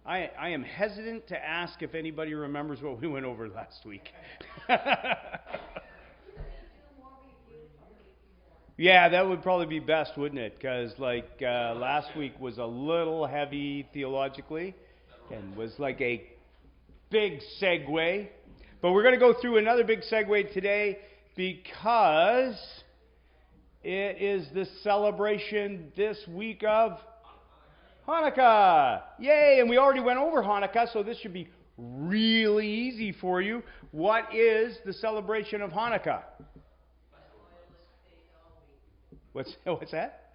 I am hesitant to ask if anybody remembers what we went over last week. Yeah, that would probably be best, wouldn't it? Because last week was a little heavy theologically and was like a big segue. But we're going to go through another big segue today because it is the celebration this week of Hanukah. Yay! And we already went over Hanukah, so this should be really easy for you. What is the celebration of Hanukah? What's that?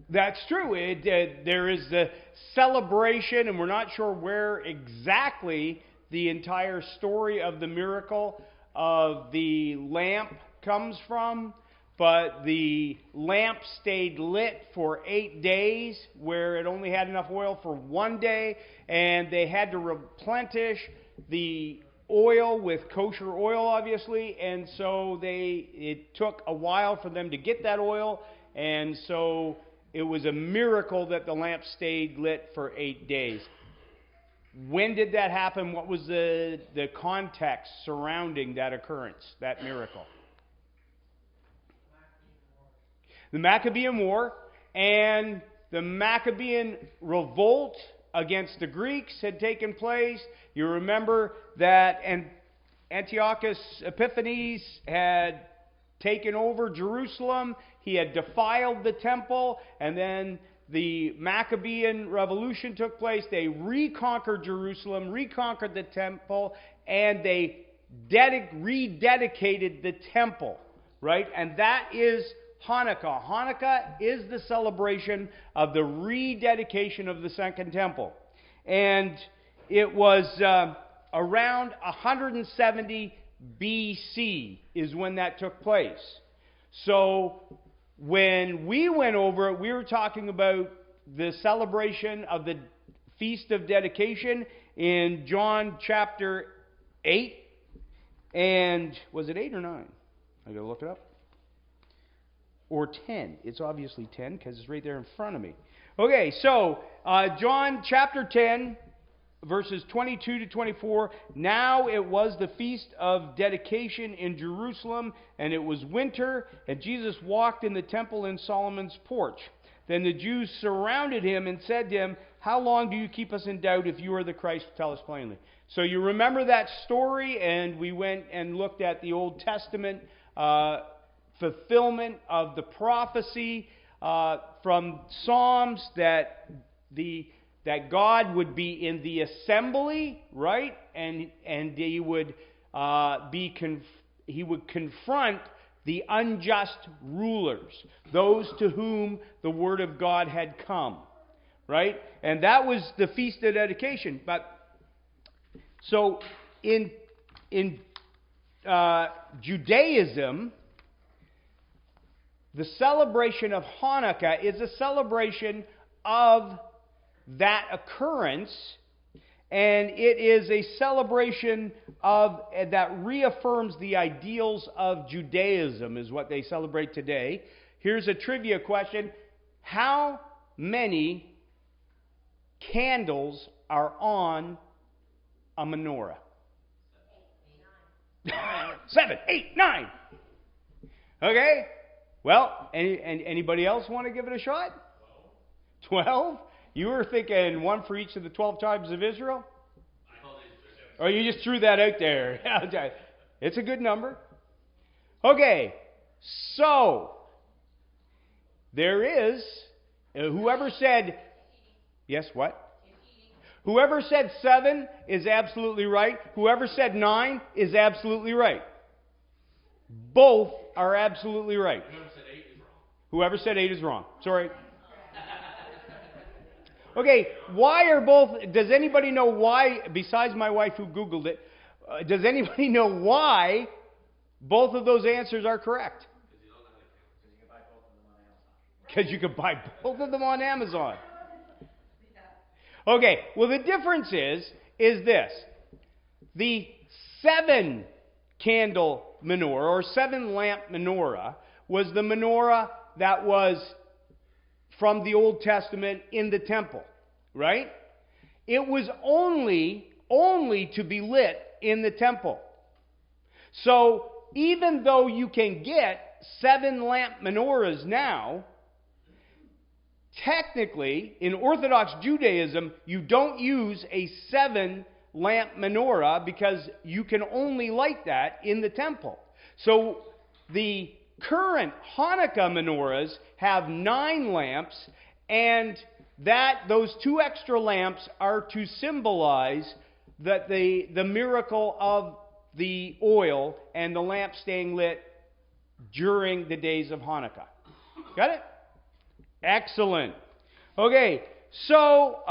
That's true. There is the celebration, and we're not sure where exactly the entire story of the miracle of the lamp comes from, but the lamp stayed lit for 8 days, where it only had enough oil for 1 day, and they had to replenish the oil with kosher oil, obviously, and so it took a while for them to get that oil, and so it was a miracle that the lamp stayed lit for 8 days. When did that happen? What was the context surrounding that occurrence, that miracle? The Maccabean War, and the Maccabean revolt against the Greeks had taken place. You remember that Antiochus Epiphanes had taken over Jerusalem. He had defiled the temple, and then the Maccabean revolution took place. They reconquered Jerusalem, reconquered the temple, and they rededicated the temple, right? And that is Hanukah. Hanukah is the celebration of the rededication of the Second Temple. And it was around 170 BC is when that took place. So when we went over it, we were talking about the celebration of the Feast of Dedication in John chapter 8. And was it 8 or 9? I got to look it up. Or 10. It's obviously 10 because it's right there in front of me. Okay, so John chapter 10, verses 22 to 24. Now it was the feast of dedication in Jerusalem, and it was winter, and Jesus walked in the temple in Solomon's porch. Then the Jews surrounded him and said to him, "How long do you keep us in doubt? If you are the Christ, tell us plainly." So you remember that story, and we went and looked at the Old Testament fulfillment of the prophecy from Psalms that God would be in the assembly, right? And he would he would confront the unjust rulers, those to whom the word of God had come, right? And that was the Feast of Dedication. But so in Judaism, the celebration of Hanukah is a celebration of that occurrence, and it is a celebration that reaffirms the ideals of Judaism, is what they celebrate today. Here's a trivia question. How many candles are on a menorah? 7, 8, 9. Okay. Well, anybody else want to give it a shot? 12? You were thinking one for each of the 12 tribes of Israel? Or you just threw that out there? It's a good number. Okay, so there is, whoever said, yes, what? Whoever said 7 is absolutely right. Whoever said 9 is absolutely right. Both are absolutely right. Whoever said 8 is wrong. Sorry. Okay, why are both... Does anybody know why, besides my wife who Googled it, does anybody know why both of those answers are correct? Because you can buy both of them on Amazon. Okay, well the difference is this. The 7-candle menorah, or 7-lamp menorah, was the menorah that was from the Old Testament in the temple. right? It was only to be lit in the temple. So even though you can get 7 lamp menorahs now, technically, in Orthodox Judaism, you don't use a 7 lamp menorah because you can only light that in the temple. So the current Hanukah menorahs have 9 lamps, and those 2 extra lamps are to symbolize that the miracle of the oil and the lamp staying lit during the days of Hanukah. Got it? Excellent. Okay, so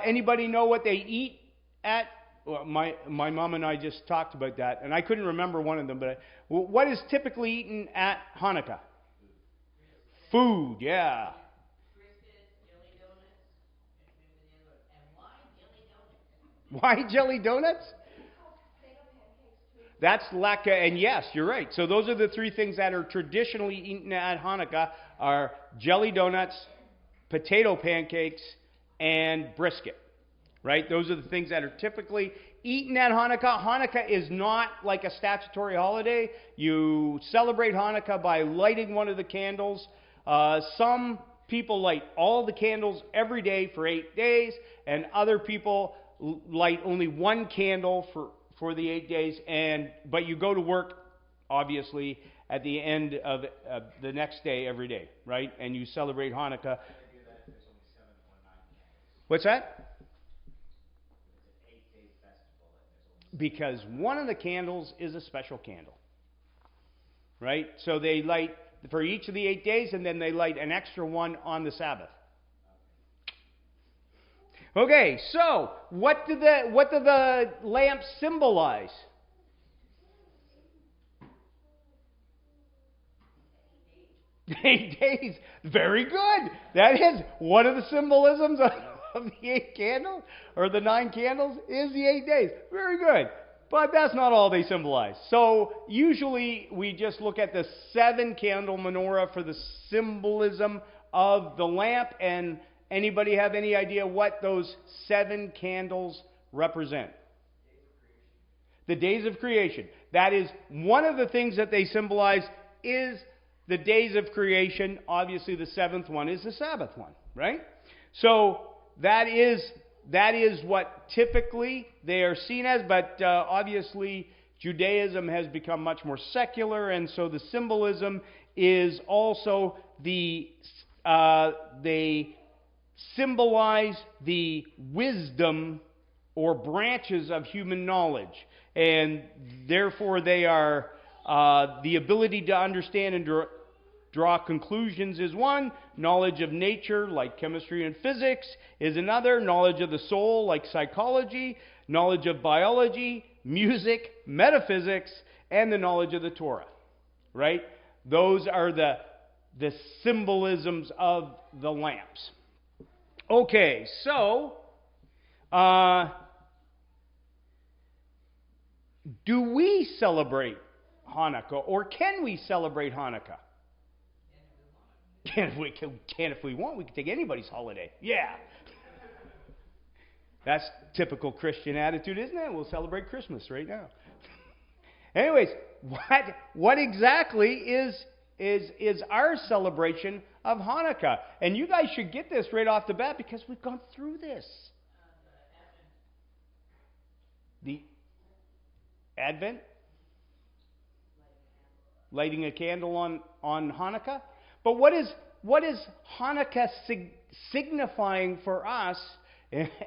anybody know what they eat at? Well, my mom and I just talked about that, and I couldn't remember one of them. But what is typically eaten at Hanukah? Food, yeah. Why jelly donuts? That's laka, and yes, you're right. So those are the 3 things that are traditionally eaten at Hanukah are jelly donuts, potato pancakes, and brisket. Right? Those are the things that are typically eaten at Hanukah. Hanukah is not like a statutory holiday. You celebrate Hanukah by lighting one of the candles. Some people light all the candles every day for 8 days, and other people light only 1 candle for the 8 days, but you go to work, obviously, at the end of the next day every day, right? And you celebrate Hanukah. What's that? Because one of the candles is a special candle, right? So they light for each of the 8 days, and then they light an extra one on the Sabbath. Okay, so what do the lamps symbolize? 8 days. Very good. That is one of the symbolisms of the 8 candles, or the 9 candles, is the 8 days. Very good. But that's not all they symbolize. So usually we just look at the 7 candle menorah for the symbolism of the lamp. And anybody have any idea what those 7 candles represent? The days of creation. That is one of the things that they symbolize is the days of creation. Obviously the 7th one is the Sabbath one, right? So that is what typically they are seen as, but obviously Judaism has become much more secular, and so the symbolism is also they symbolize the wisdom or branches of human knowledge, and therefore they are the ability to understand and draw conclusions is one. Knowledge of nature, like chemistry and physics, is another. Knowledge of the soul, like psychology. Knowledge of biology, music, metaphysics, and the knowledge of the Torah. Right? Those are the symbolisms of the lamps. Okay, so do we celebrate Hanukah, or can we celebrate Hanukah? If we want, we can take anybody's holiday. Yeah. That's typical Christian attitude, isn't it? We'll celebrate Christmas right now. Anyways, what exactly is our celebration of Hanukah? And you guys should get this right off the bat because we've gone through this. The Advent? Lighting a candle on Hanukah? But what is Hanukah signifying for us,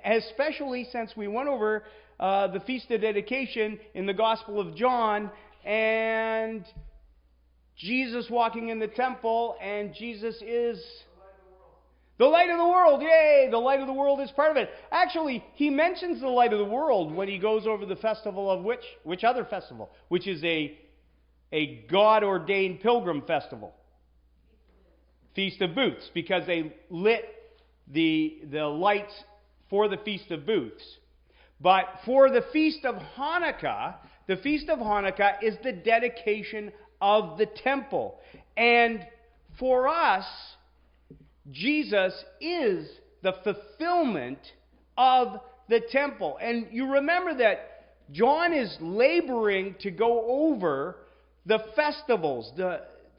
especially since we went over the Feast of Dedication in the Gospel of John, and Jesus walking in the temple, and Jesus is the light of the world. Yay! The light of the world is part of it. Actually, he mentions the light of the world when he goes over the festival of which other festival? Which is a God-ordained pilgrim festival. Feast of Booths, because they lit the lights for the Feast of Booths. But for the Feast of Hanukah is the dedication of the temple. And for us, Jesus is the fulfillment of the temple. And you remember that John is laboring to go over the festivals,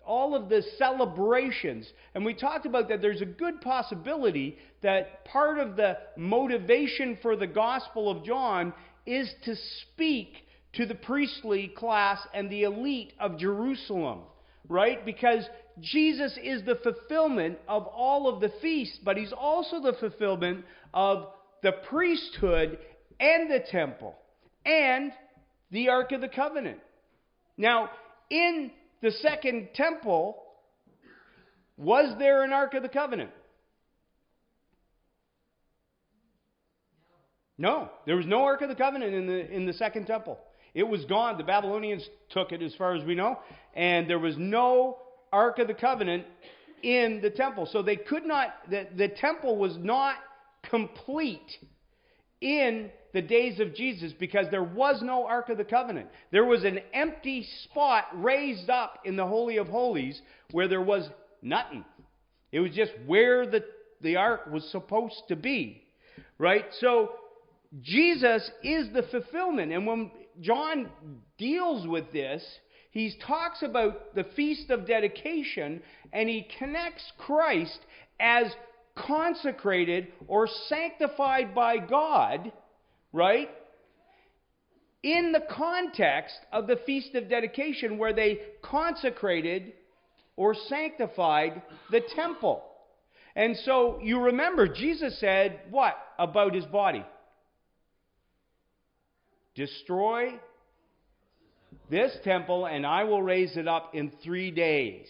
all of the celebrations. And we talked about that there's a good possibility that part of the motivation for the Gospel of John is to speak to the priestly class and the elite of Jerusalem, right? Because Jesus is the fulfillment of all of the feasts, but he's also the fulfillment of the priesthood and the temple and the Ark of the Covenant. Now, in the second temple, was there an Ark of the Covenant? No, there was no Ark of the Covenant in the second temple. It was gone. The Babylonians took it, as far as we know, and there was no Ark of the Covenant in the temple. So they could not, the temple was not complete in the days of Jesus because there was no Ark of the Covenant. There was an empty spot raised up in the Holy of Holies where there was nothing. It was just where the Ark was supposed to be, right? So Jesus is the fulfillment. And when John deals with this, he talks about the Feast of Dedication, and he connects Christ as consecrated or sanctified by God, right? In the context of the Feast of Dedication, where they consecrated or sanctified the temple. And so you remember, Jesus said what about his body? Destroy this temple and I will raise it up in 3 days.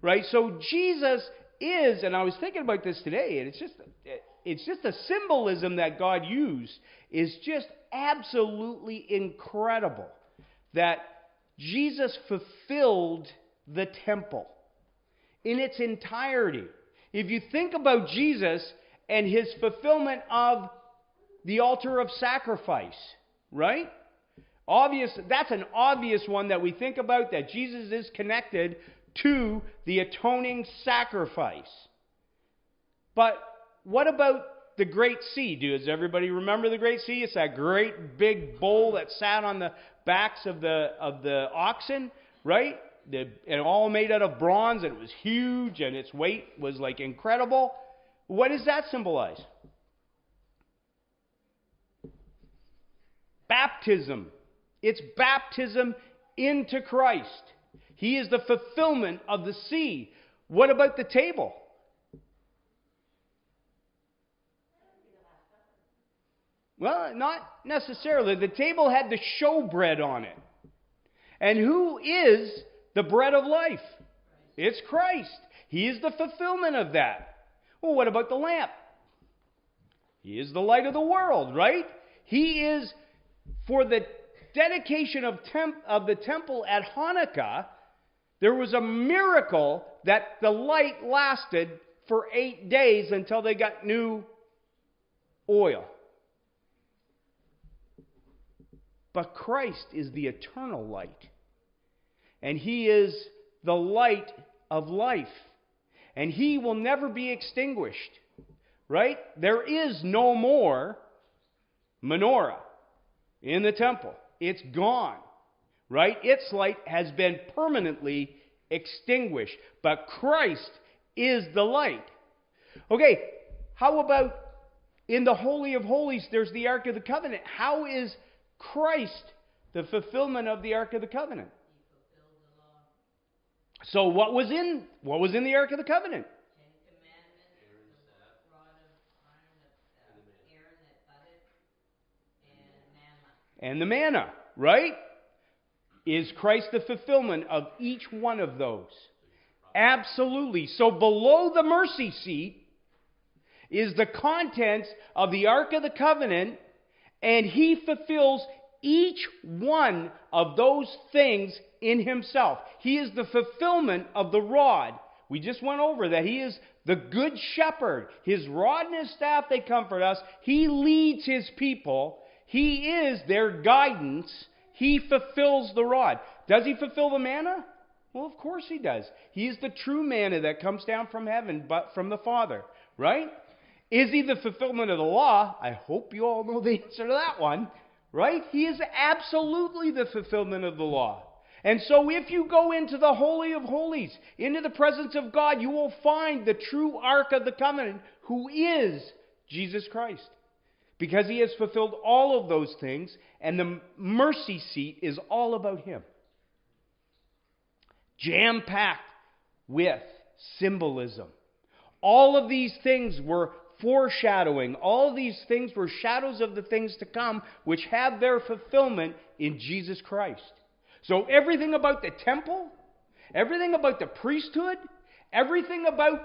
Right? So Jesus is, and I was thinking about this today, and it's just a symbolism that God used is just absolutely incredible. That Jesus fulfilled the temple in its entirety. If you think about Jesus and his fulfillment of the altar of sacrifice, right? That's an obvious one that we think about, that Jesus is connected to the atoning sacrifice. But what about the Great Sea? Does everybody remember the Great Sea? It's that great big bowl that sat on the backs of the oxen, right? And all made out of bronze, and it was huge, and its weight was like incredible. What does that symbolize? Baptism. It's baptism into Christ. He is the fulfillment of the sea. What about the table? Well, not necessarily. The table had the showbread on it. And who is the bread of life? It's Christ. He is the fulfillment of that. Well, what about the lamp? He is the light of the world, right? He is, for the dedication of the temple at Hanukah, there was a miracle that the light lasted for 8 days until they got new oil. But Christ is the eternal light. And he is the light of life. And he will never be extinguished. Right? There is no more menorah in the temple. It's gone. Right? Its light has been permanently extinguished. But Christ is the light. Okay, how about in the Holy of Holies, there's the Ark of the Covenant. How is Christ the fulfillment of the Ark of the Covenant? So what was in the Ark of the Covenant? And the manna, right? Is Christ the fulfillment of each one of those? Absolutely. So below the mercy seat is the contents of the Ark of the Covenant, and he fulfills each one of those things in himself. He is the fulfillment of the rod. We just went over that. He is the good shepherd. His rod and his staff, they comfort us. He leads his people. He is their guidance. He fulfills the rod. Does he fulfill the manna? Well, of course he does. He is the true manna that comes down from heaven, but from the Father, right? Is he the fulfillment of the law? I hope you all know the answer to that one, right? He is absolutely the fulfillment of the law. And so if you go into the Holy of Holies, into the presence of God, you will find the true Ark of the Covenant, who is Jesus Christ. Because he has fulfilled all of those things, and the mercy seat is all about him. Jam-packed with symbolism. All of these things were foreshadowing. All of these things were shadows of the things to come, which have their fulfillment in Jesus Christ. So everything about the temple, everything about the priesthood, everything about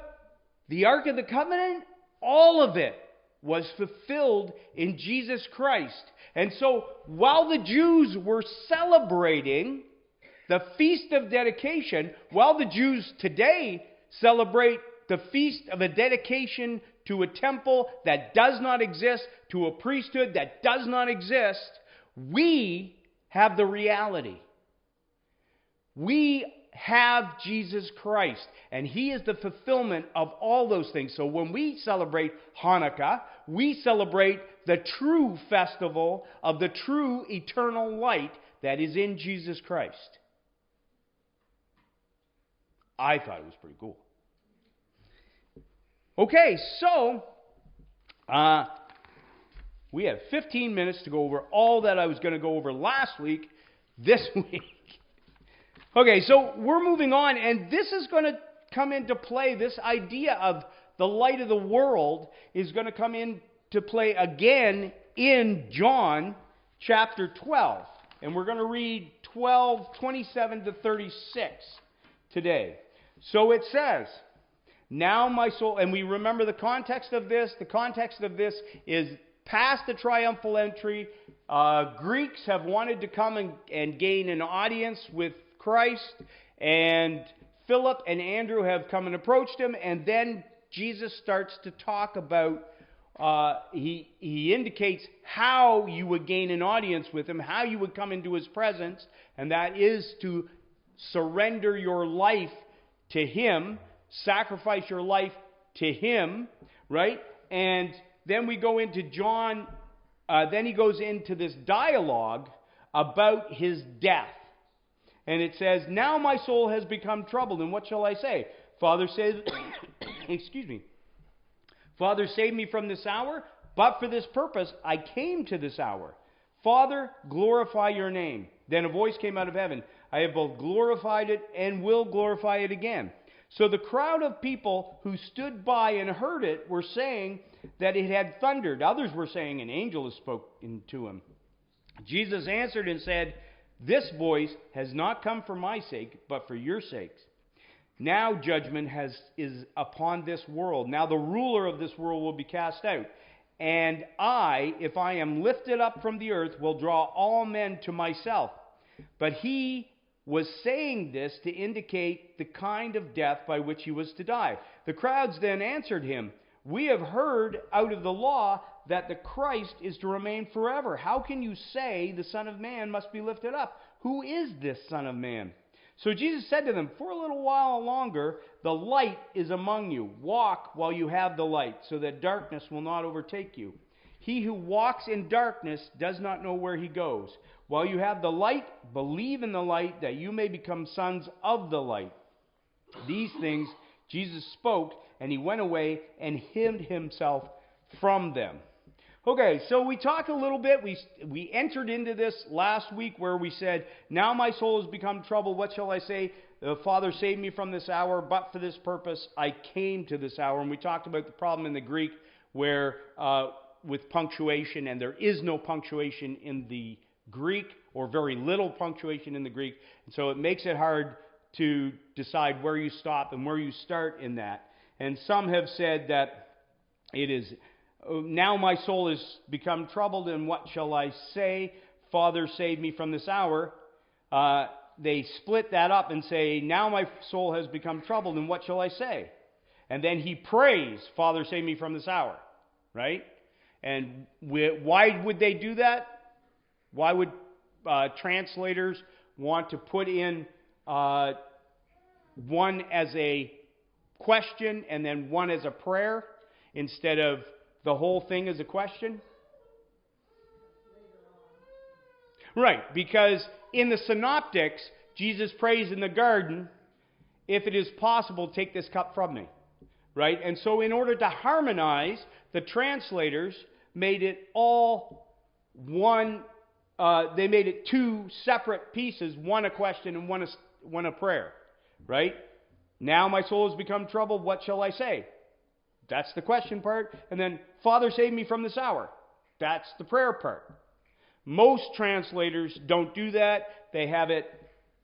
the Ark of the Covenant, all of it was fulfilled in Jesus Christ. And so while the Jews were celebrating the Feast of Dedication, while the Jews today celebrate the feast of a dedication to a temple that does not exist, to a priesthood that does not exist, we have the reality. We have Jesus Christ, and he is the fulfillment of all those things. So when we celebrate Hanukah, we celebrate the true festival of the true eternal light that is in Jesus Christ. I thought it was pretty cool. Okay, so we have 15 minutes to go over all that I was going to go over last week, this week. Okay, so we're moving on, and this is going to come into play. This idea of the light of the world is going to come into play again in John chapter 12. And we're going to read 12:27 to 36 today. So it says, now my soul, and we remember the context of this. The context of this is past the triumphal entry. Greeks have wanted to come and gain an audience with Christ, and Philip and Andrew have come and approached him, and then Jesus starts to talk about, he indicates how you would gain an audience with him, how you would come into his presence, and that is to surrender your life to him, sacrifice your life to him, right? And then we go into John, then he goes into this dialogue about his death. And it says, now my soul has become troubled, and what shall I say? Father save, excuse me. Father, save me from this hour, but for this purpose I came to this hour. Father, glorify your name. Then a voice came out of heaven. I have both glorified it and will glorify it again. So the crowd of people who stood by and heard it were saying that it had thundered. Others were saying an angel has spoken to him. Jesus answered and said, this voice has not come for my sake, but for your sakes. Now judgment is upon this world. Now the ruler of this world will be cast out. And I, if I am lifted up from the earth, will draw all men to myself. But he was saying this to indicate the kind of death by which he was to die. The crowds then answered him, we have heard out of the law that the Christ is to remain forever. How can you say the Son of Man must be lifted up? Who is this Son of Man? So Jesus said to them, for a little while longer, the light is among you. Walk while you have the light, so that darkness will not overtake you. He who walks in darkness does not know where he goes. While you have the light, believe in the light, that you may become sons of the light. These things Jesus spoke, and he went away and hid himself from them. Okay, so we talked a little bit. We entered into this last week where we said, now my soul has become troubled. What shall I say? Father, save me from this hour, but for this purpose I came to this hour. And we talked about the problem in the Greek where with punctuation, and there is no punctuation in the Greek, or very little punctuation in the Greek. And so it makes it hard to decide where you stop and where you start in that. And some have said that it is, now my soul has become troubled, and what shall I say? Father, save me from this hour. They split that up and say, now my soul has become troubled, and what shall I say? And then he prays, Father, save me from this hour. Right? And why would they do that? Why would translators want to put in one as a question and then one as a prayer instead of the whole thing is a question? Right, because in the synoptics, Jesus prays in the garden, if it is possible, take this cup from me. Right? And so in order to harmonize, the translators made it all one, they made it two separate pieces, one a question and one a prayer. Right? Now my soul has become troubled, what shall I say? That's the question part. And then, Father, save me from this hour. That's the prayer part. Most translators don't do that. They have it,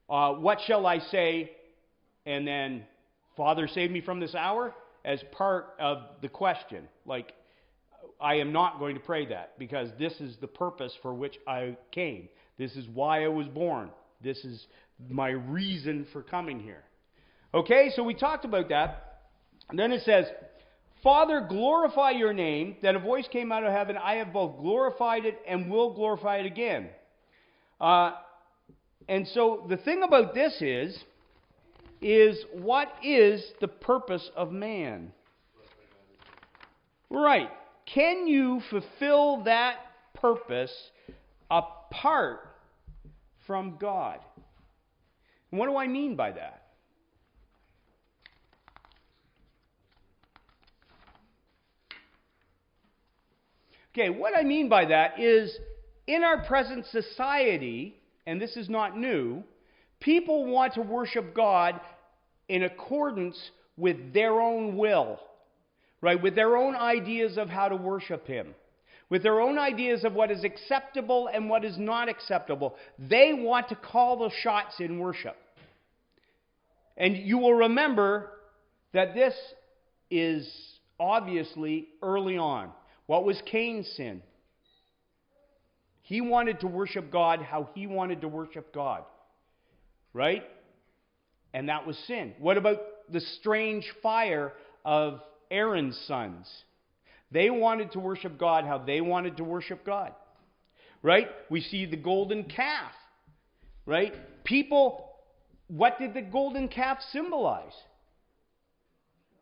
what shall I say? And then, Father, save me from this hour, as part of the question. Like, I am not going to pray that, because this is the purpose for which I came. This is why I was born. This is my reason for coming here. Okay, so we talked about that. And then it says, Father, glorify your name. Then a voice came out of heaven, I have both glorified it and will glorify it again. And so the thing about this is what is the purpose of man? Right. Can you fulfill that purpose apart from God? And what do I mean by that? Okay, what I mean by that is, in our present society, and this is not new, people want to worship God in accordance with their own will, right? With their own ideas of how to worship Him, with their own ideas of what is acceptable and what is not acceptable. They want to call the shots in worship. And you will remember that this is obviously early on. What was Cain's sin? He wanted to worship God how he wanted to worship God. Right? And that was sin. What about the strange fire of Aaron's sons? They wanted to worship God how they wanted to worship God. Right? We see the golden calf. Right? People, what did the golden calf symbolize?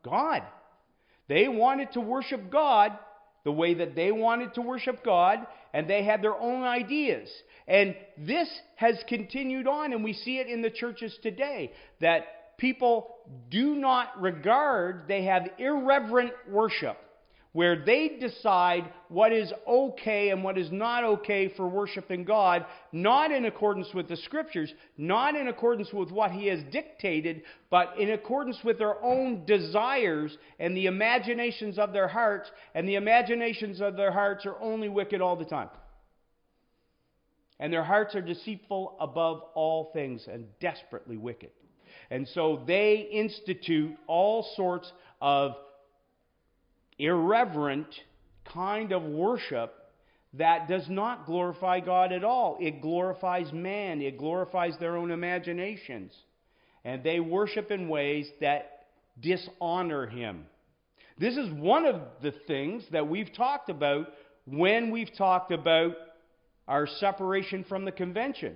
God. They wanted to worship God the way that they wanted to worship God, and they had their own ideas. And this has continued on, and we see it in the churches today, that people do not regard, they have irreverent worship, where they decide what is okay and what is not okay for worshiping God, not in accordance with the Scriptures, not in accordance with what He has dictated, but in accordance with their own desires and the imaginations of their hearts, and the imaginations of their hearts are only wicked all the time. And their hearts are deceitful above all things and desperately wicked. And so they institute all sorts of irreverent kind of worship that does not glorify God at all. It glorifies man. It glorifies their own imaginations. And they worship in ways that dishonor Him. This is one of the things that we've talked about when we've talked about our separation from the convention.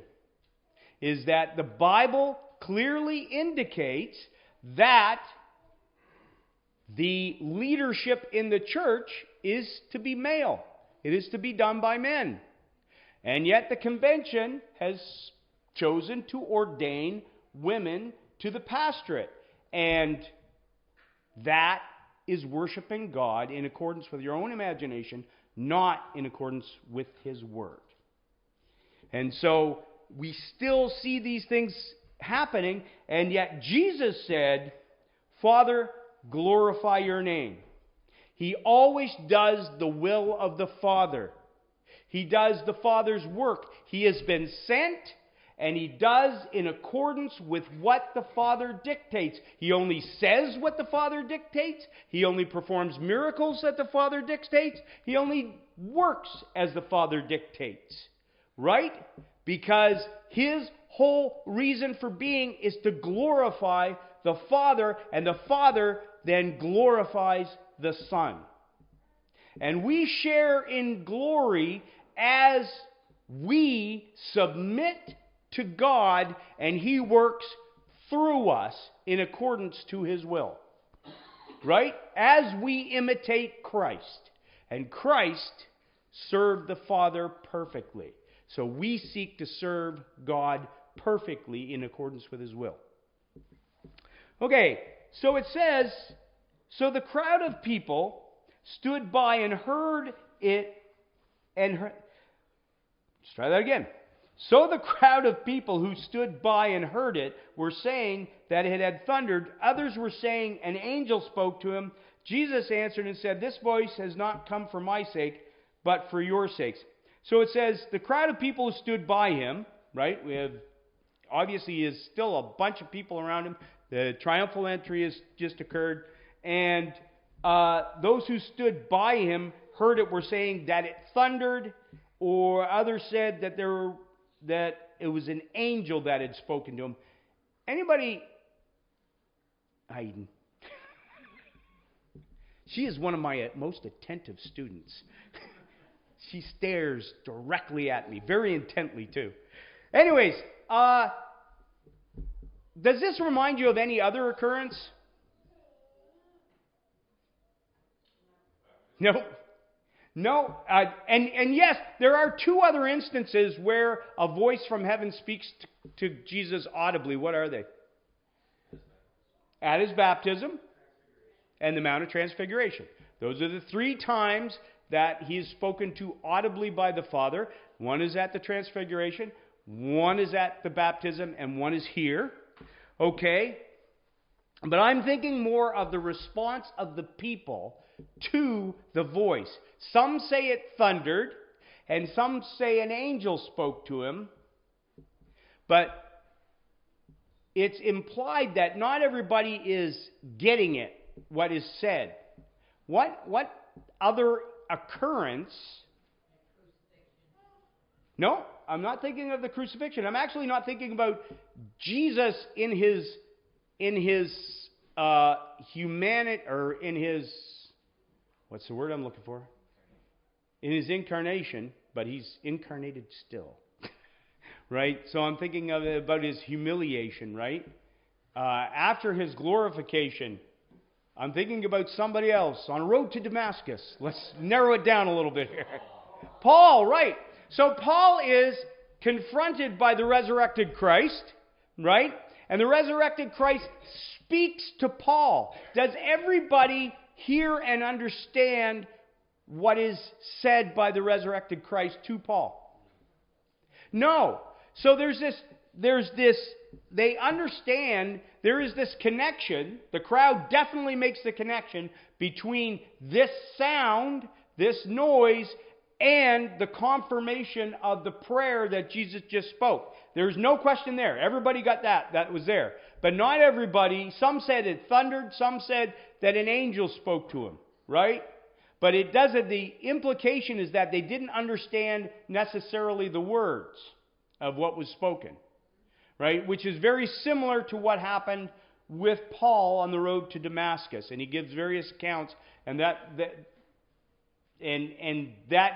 Is that the Bible clearly indicates that the leadership in the church is to be male. It is to be done by men. And yet the convention has chosen to ordain women to the pastorate. And that is worshiping God in accordance with your own imagination, not in accordance with His Word. And so we still see these things happening, and yet Jesus said, Father, glorify your name. He always does the will of the Father. He does the Father's work. He has been sent, and He does in accordance with what the Father dictates. He only says what the Father dictates. He only performs miracles that the Father dictates. He only works as the Father dictates. Right? Because His whole reason for being is to glorify the Father, and the Father then glorifies the Son. And we share in glory as we submit to God, and He works through us in accordance to His will. Right? As we imitate Christ. And Christ served the Father perfectly. So we seek to serve God perfectly in accordance with His will. Okay, so it says, so the crowd of people stood by and heard it, and heard. Let's try that again. So the crowd of people who stood by and heard it were saying that it had thundered. Others were saying an angel spoke to him. Jesus answered and said, "This voice has not come for my sake, but for your sakes." So it says the crowd of people who stood by him, right? We have, obviously, is still a bunch of people around him. The triumphal entry has just occurred. And those who stood by him heard it were saying that it thundered, or others said that it was an angel that had spoken to him. Anybody? Hayden. She is one of my most attentive students. She stares directly at me, very intently too. Anyways, does this remind you of any other occurrence? No. No. And yes, there are two other instances where a voice from heaven speaks to Jesus audibly. What are they? At his baptism and the Mount of Transfiguration. Those are the three times that he is spoken to audibly by the Father. One is at the Transfiguration, one is at the baptism, and one is here. Okay? But I'm thinking more of the response of the people to the voice. Some say it thundered, and some say an angel spoke to him. But it's implied that not everybody is getting it, what is said. What other occurrence? No, I'm not thinking of the crucifixion. I'm actually not thinking about Jesus in his humanity, or in his, what's the word I'm looking for? In his incarnation, but he's incarnated still. Right? So I'm thinking about his humiliation, right? After his glorification, I'm thinking about somebody else on a road to Damascus. Let's narrow it down a little bit here. Paul, right. So Paul is confronted by the resurrected Christ, right? And the resurrected Christ speaks to Paul. Does everybody hear and understand what is said by the resurrected Christ to Paul? No. So there's this, they understand there is this connection. The crowd definitely makes the connection between this sound, this noise, and the confirmation of the prayer that Jesus just spoke. There's no question there. Everybody got that. That was there. But not everybody. Some said it thundered. Some said that an angel spoke to him. Right? But it doesn't. The implication is that they didn't understand necessarily the words of what was spoken. Right? Which is very similar to what happened with Paul on the road to Damascus. And he gives various accounts. And that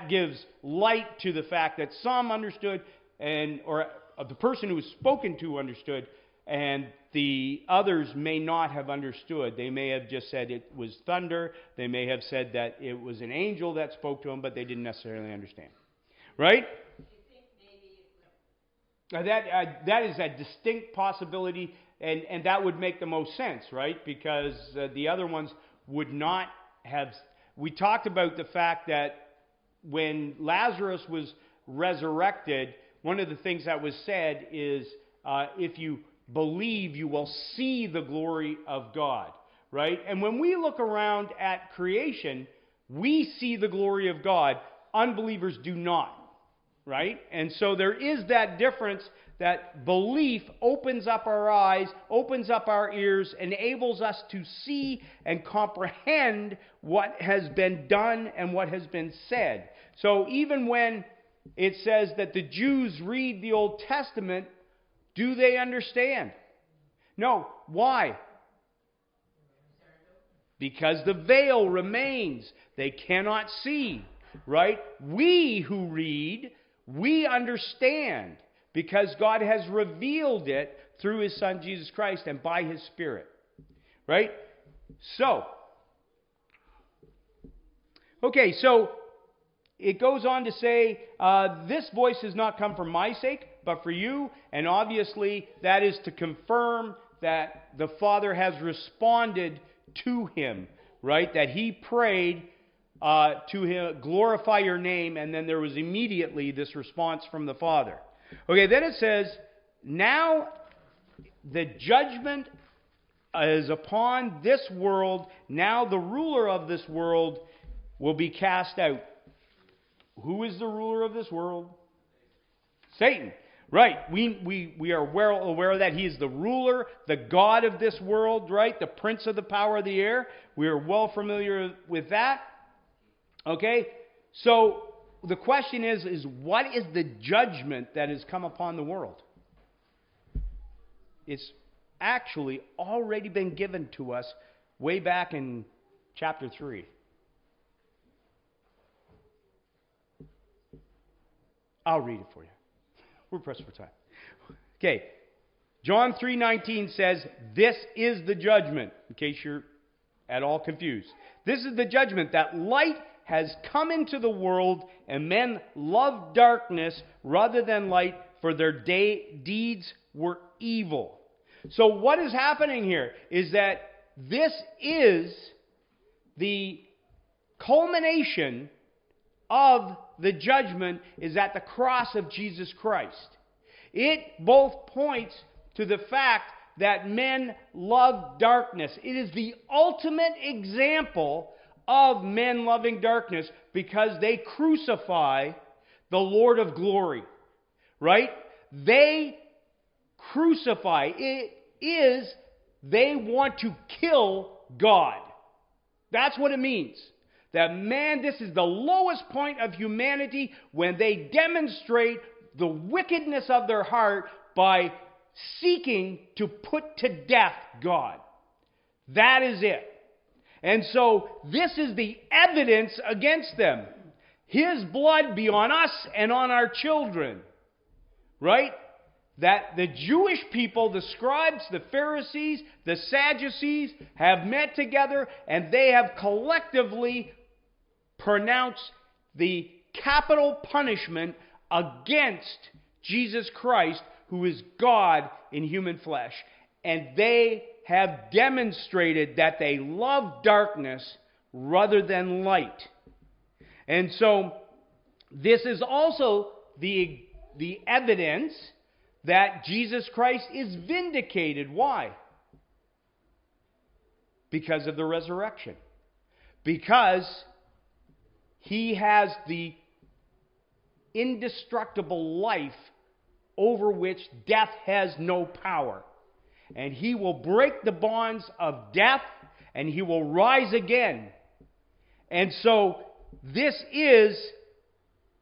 gives light to the fact that some understood, or the person who was spoken to understood, and the others may not have understood. They may have just said it was thunder. They may have said that it was an angel that spoke to them, but they didn't necessarily understand. Right? That is a distinct possibility, and that would make the most sense, right? Because the other ones would not have. We talked about the fact that when Lazarus was resurrected, one of the things that was said is, if you believe, you will see the glory of God, right? And when we look around at creation, we see the glory of God. Unbelievers do not, right? And so there is that difference, that belief opens up our eyes, opens up our ears, enables us to see and comprehend what has been done and what has been said. So even when it says that the Jews read the Old Testament, do they understand? No. Why? Because the veil remains. They cannot see, right? We who read, we understand, because God has revealed it through His Son Jesus Christ and by His Spirit. Right? So, Okay, so it goes on to say, this voice has not come for my sake, but for you. And obviously, that is to confirm that the Father has responded to him, right? That he prayed to him, glorify your name, and then there was immediately this response from the Father. Okay, then it says, now the judgment is upon this world. Now the ruler of this world will be cast out. Who is the ruler of this world? Satan. Right. We are well aware of that. He is the ruler, the God of this world, right? The prince of the power of the air. We are well familiar with that. Okay? So the question is what is the judgment that has come upon the world? It's actually already been given to us way back in chapter 3. I'll read it for you. We're pressed for time. Okay. John 3:19 says, this is the judgment, in case you're at all confused. This is the judgment, that light has come into the world, and men love darkness rather than light, for their deeds were evil. So what is happening here is that this is the culmination of the judgment is at the cross of Jesus Christ. It both points to the fact that men love darkness. It is the ultimate example of men loving darkness because they crucify the Lord of glory. Right? They crucify. It is they want to kill God. That's what it means. That man, this is the lowest point of humanity when they demonstrate the wickedness of their heart by seeking to put to death God. That is it. And so this is the evidence against them. His blood be on us and on our children. Right? That the Jewish people, the scribes, the Pharisees, the Sadducees have met together and they have collectively pronounced the capital punishment against Jesus Christ, who is God in human flesh. And they have demonstrated that they love darkness rather than light. And so this is also the evidence that Jesus Christ is vindicated. Why? Because of the resurrection. Because he has the indestructible life over which death has no power. And he will break the bonds of death and he will rise again. And so this is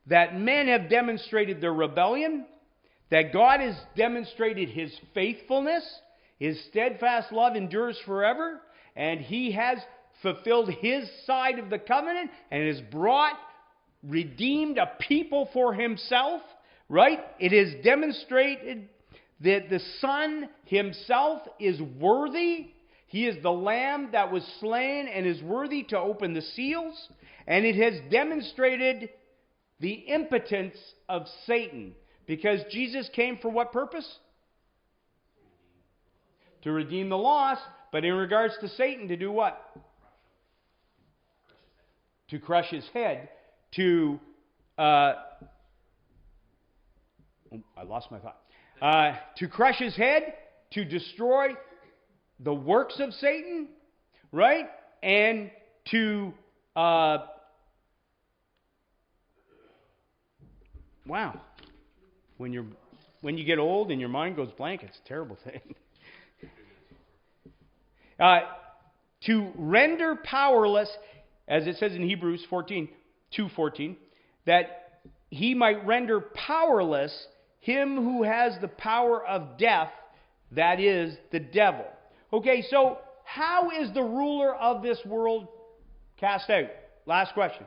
that men have demonstrated their rebellion, that God has demonstrated his faithfulness, his steadfast love endures forever, and he has fulfilled his side of the covenant and has redeemed a people for himself, right? It is demonstrated that the Son himself is worthy. He is the Lamb that was slain and is worthy to open the seals. And it has demonstrated the impotence of Satan. Because Jesus came for what purpose? To redeem the lost. But in regards to Satan, to do what? To crush his head. I lost my thought. To crush his head, to destroy the works of Satan, right? And to, wow. When you get old and your mind goes blank, it's a terrible thing. To render powerless, as it says in Hebrews 2:14, that he might render powerless him who has the power of death, that is, the devil. Okay, so how is the ruler of this world cast out? Last question.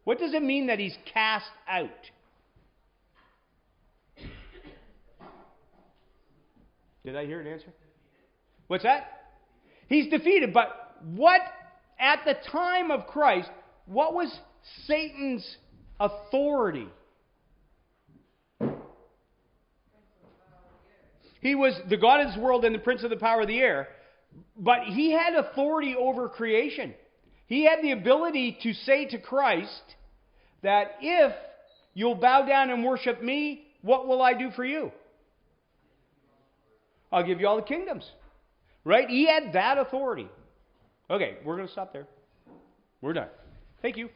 What does it mean that he's cast out? Did I hear an answer? What's that? He's defeated, but what at the time of Christ, what was Satan's authority? He was the God of this world and the prince of the power of the air, but he had authority over creation. He had the ability to say to Christ that if you'll bow down and worship me, what will I do for you? I'll give you all the kingdoms. Right? He had that authority. Okay, we're going to stop there. We're done. Thank you.